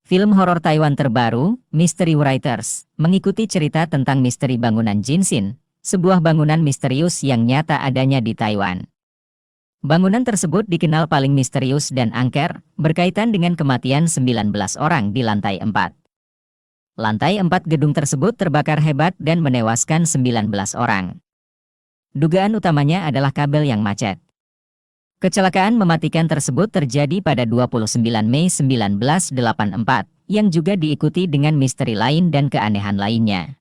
Film horor Taiwan terbaru, Mystery Writers, mengikuti cerita tentang misteri bangunan Jinsin, sebuah bangunan misterius yang nyata adanya di Taiwan. Bangunan tersebut dikenal paling misterius dan angker, berkaitan dengan kematian 19 orang di lantai 4. Lantai 4 gedung tersebut terbakar hebat dan menewaskan 19 orang. Dugaan utamanya adalah kabel yang macet. Kecelakaan mematikan tersebut terjadi pada 29 Mei 1984, yang juga diikuti dengan misteri lain dan keanehan lainnya.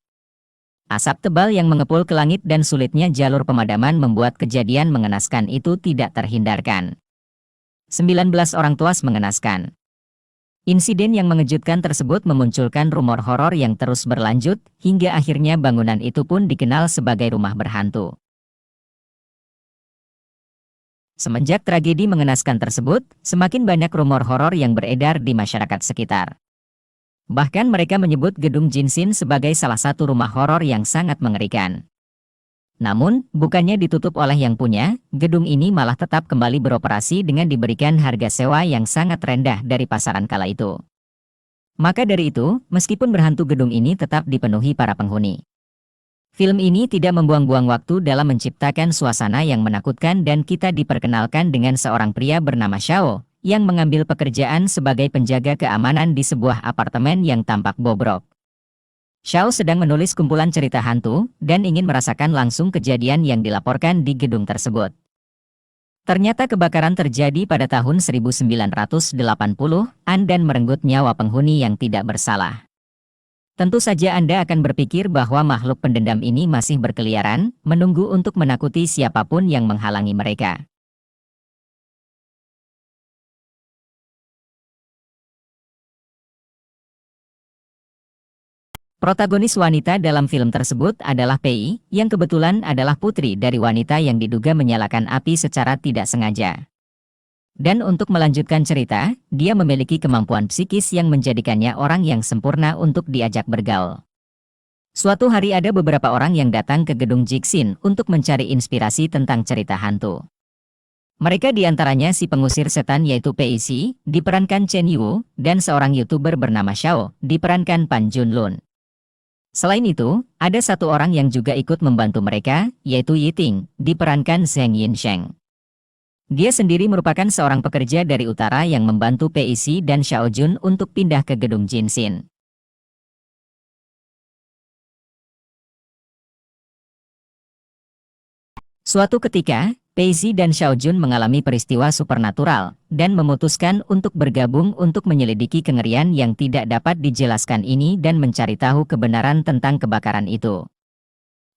Asap tebal yang mengepul ke langit dan sulitnya jalur pemadaman membuat kejadian mengenaskan itu tidak terhindarkan. 19 orang tewas mengenaskan. Insiden yang mengejutkan tersebut memunculkan rumor horor yang terus berlanjut, hingga akhirnya bangunan itu pun dikenal sebagai rumah berhantu. Semenjak tragedi mengenaskan tersebut, semakin banyak rumor horor yang beredar di masyarakat sekitar. Bahkan mereka menyebut gedung Jinsin sebagai salah satu rumah horor yang sangat mengerikan. Namun, bukannya ditutup oleh yang punya, gedung ini malah tetap kembali beroperasi dengan diberikan harga sewa yang sangat rendah dari pasaran kala itu. Maka dari itu, meskipun berhantu gedung ini tetap dipenuhi para penghuni. Film ini tidak membuang-buang waktu dalam menciptakan suasana yang menakutkan dan kita diperkenalkan dengan seorang pria bernama Xiao, yang mengambil pekerjaan sebagai penjaga keamanan di sebuah apartemen yang tampak bobrok. Xiao sedang menulis kumpulan cerita hantu, dan ingin merasakan langsung kejadian yang dilaporkan di gedung tersebut. Ternyata kebakaran terjadi pada tahun 1980-an dan merenggut nyawa penghuni yang tidak bersalah. Tentu saja Anda akan berpikir bahwa makhluk pendendam ini masih berkeliaran, menunggu untuk menakuti siapapun yang menghalangi mereka. Protagonis wanita dalam film tersebut adalah Pei, yang kebetulan adalah putri dari wanita yang diduga menyalakan api secara tidak sengaja. Dan untuk melanjutkan cerita, dia memiliki kemampuan psikis yang menjadikannya orang yang sempurna untuk diajak bergaul. Suatu hari ada beberapa orang yang datang ke gedung Jinsin untuk mencari inspirasi tentang cerita hantu. Mereka diantaranya si pengusir setan yaitu Pei, diperankan Chen Yu, dan seorang YouTuber bernama Xiao, diperankan Pan Junlun. Selain itu, ada satu orang yang juga ikut membantu mereka, yaitu Yiting, diperankan Zheng Yinsheng. Dia sendiri merupakan seorang pekerja dari utara yang membantu Pei dan Xiao Jun untuk pindah ke gedung Jinsin. Suatu ketika, Pei dan Xiao Jun mengalami peristiwa supernatural, dan memutuskan untuk bergabung untuk menyelidiki kengerian yang tidak dapat dijelaskan ini dan mencari tahu kebenaran tentang kebakaran itu.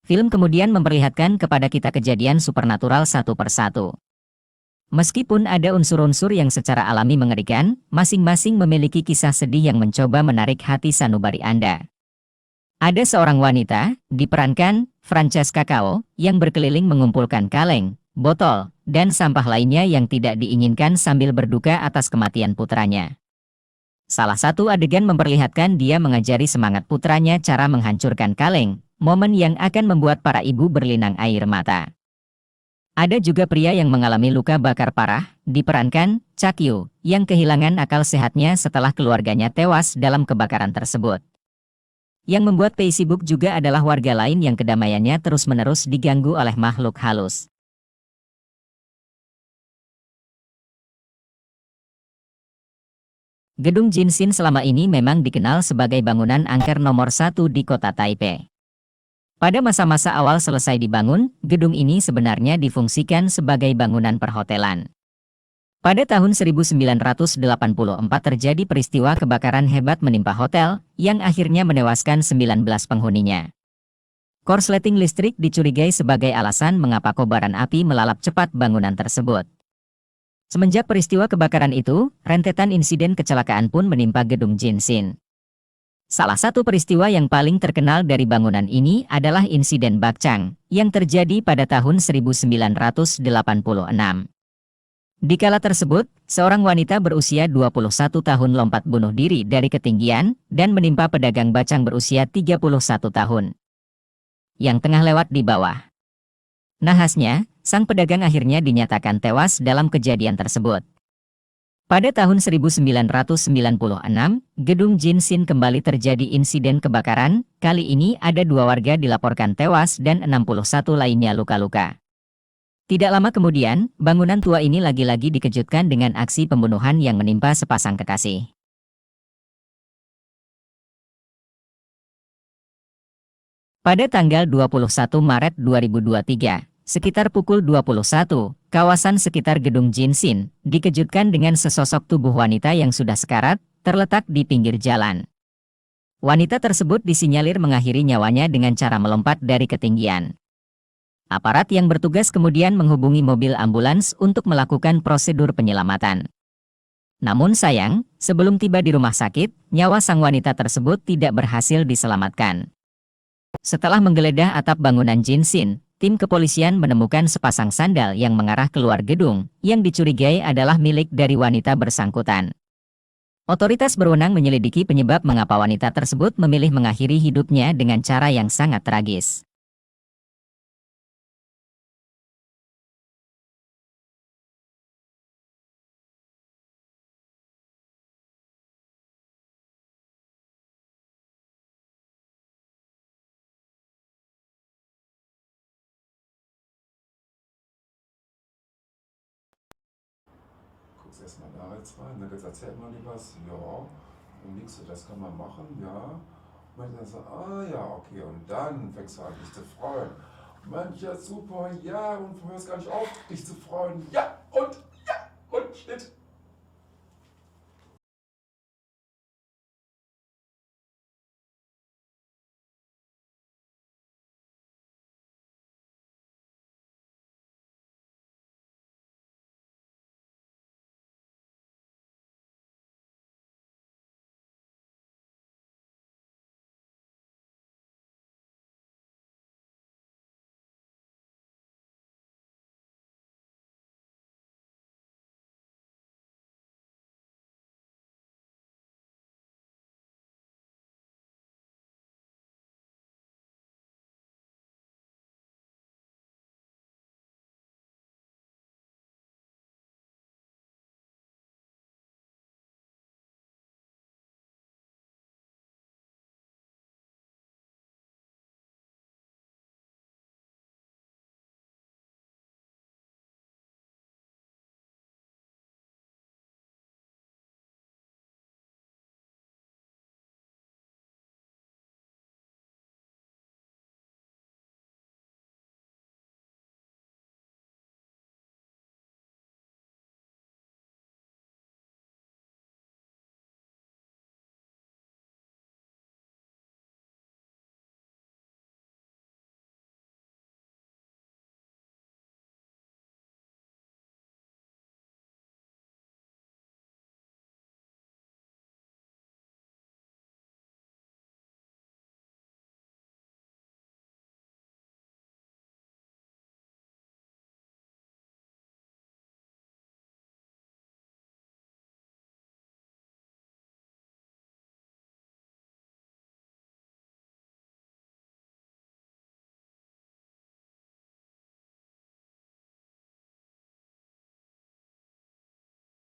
Film kemudian memperlihatkan kepada kita kejadian supernatural satu persatu. Meskipun ada unsur-unsur yang secara alami mengerikan, masing-masing memiliki kisah sedih yang mencoba menarik hati sanubari Anda. Ada seorang wanita, diperankan Francesca Cao, yang berkeliling mengumpulkan kaleng, botol, dan sampah lainnya yang tidak diinginkan sambil berduka atas kematian putranya. Salah satu adegan memperlihatkan dia mengajari semangat putranya cara menghancurkan kaleng, momen yang akan membuat para ibu berlinang air mata. Ada juga pria yang mengalami luka bakar parah, diperankan Cakyu, yang kehilangan akal sehatnya setelah keluarganya tewas dalam kebakaran tersebut. Yang membuat Pei sibuk juga adalah warga lain yang kedamaiannya terus-menerus diganggu oleh makhluk halus. Gedung Jinsin selama ini memang dikenal sebagai bangunan angker nomor 1 di kota Taipei. Pada masa-masa awal selesai dibangun, gedung ini sebenarnya difungsikan sebagai bangunan perhotelan. Pada tahun 1984 terjadi peristiwa kebakaran hebat menimpa hotel, yang akhirnya menewaskan 19 penghuninya. Korsleting listrik dicurigai sebagai alasan mengapa kobaran api melalap cepat bangunan tersebut. Semenjak peristiwa kebakaran itu, rentetan insiden kecelakaan pun menimpa gedung Jinsin. Salah satu peristiwa yang paling terkenal dari bangunan ini adalah insiden Bakcang, yang terjadi pada tahun 1986. Di kala tersebut, seorang wanita berusia 21 tahun lompat bunuh diri dari ketinggian, dan menimpa pedagang bacang berusia 31 tahun, yang tengah lewat di bawah. Nahasnya, sang pedagang akhirnya dinyatakan tewas dalam kejadian tersebut. Pada tahun 1996, gedung Jinsin kembali terjadi insiden kebakaran. Kali ini ada 2 warga dilaporkan tewas dan 61 lainnya luka-luka. Tidak lama kemudian, bangunan tua ini lagi-lagi dikejutkan dengan aksi pembunuhan yang menimpa sepasang kekasih. Pada tanggal 21 Maret 2023, sekitar pukul 21, kawasan sekitar gedung Jinsin dikejutkan dengan sesosok tubuh wanita yang sudah sekarat, terletak di pinggir jalan. Wanita tersebut disinyalir mengakhiri nyawanya dengan cara melompat dari ketinggian. Aparat yang bertugas kemudian menghubungi mobil ambulans untuk melakukan prosedur penyelamatan. Namun sayang, sebelum tiba di rumah sakit, nyawa sang wanita tersebut tidak berhasil diselamatkan. Setelah menggeledah atap bangunan Jinsin, tim kepolisian menemukan sepasang sandal yang mengarah keluar gedung, yang dicurigai adalah milik dari wanita bersangkutan. Otoritas berwenang menyelidiki penyebab mengapa wanita tersebut memilih mengakhiri hidupnya dengan cara yang sangat tragis. Guckst erstmal da jetzt rein, dann erzählt man dir was, ja, und nix, das kann man machen, ja. Und dann so, ah ja, okay, und dann fängst du an, dich zu freuen. Mensch, ja super, ja, und du hörst gar nicht auf, dich zu freuen, ja,